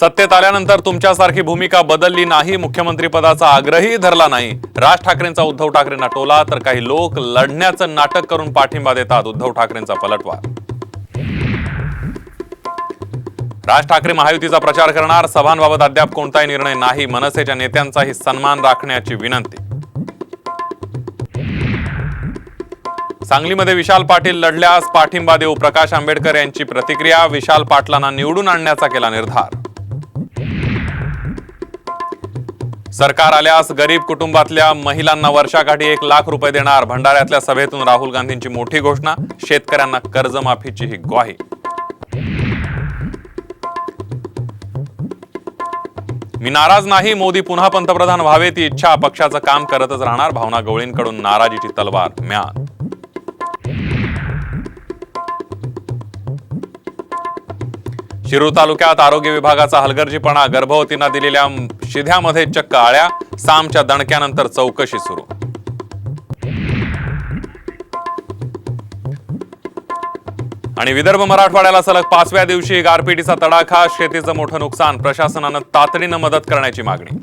सत्तेत आल्यानंतर तुमच्यासारखी भूमिका बदलली नाही, मुख्यमंत्री पदाचा आग्रही धरला नाही. राज ठाकरेंचा उद्धव ठाकरेंना टोला, तर काही लोक लढण्याचं नाटक करून पाठिंबा देतात. उद्धव ठाकरेंचा पलटवार. राज ठाकरे महायुतीचा प्रचार करणार, सभांबाबत अद्याप कोणताही निर्णय नाही. मनसेच्या नेत्यांचाही सन्मान राखण्याची विनंती. सांगलीमध्ये विशाल पाटील लढल्यास पाठिंबा देऊ, प्रकाश आंबेडकर यांची प्रतिक्रिया. विशाल पाटलांना निवडून आणण्याचा केला निर्धार. सरकार आल्यास गरीब कुटुंबातल्या महिलांना वर्षाकाठी 1 लाख रुपये देणार. भंडाऱ्यातल्या सभेतून राहुल गांधींची मोठी घोषणा. शेतकऱ्यांना कर्जमाफीची ही ग्वाही. मी नाराज नाही, मोदी पुन्हा पंतप्रधान व्हावे ती इच्छा. पक्षाचं काम करतच राहणार. भावना गवळींकडून नाराजीची तलवार म्यान. शिरूर तालुक्यात आरोग्य विभागाचा हलगर्जीपणा. गर्भवतींना दिलेल्या शिध्यामध्ये चक्क आळ्या. सामच्या दणक्यानंतर चौकशी सुरू. आणि विदर्भ मराठवाड्याला सलग 5व्या दिवशी गारपिटीचा तडाखा. शेतीचं मोठं नुकसान. प्रशासनानं तातडीनं मदत करण्याची मागणी.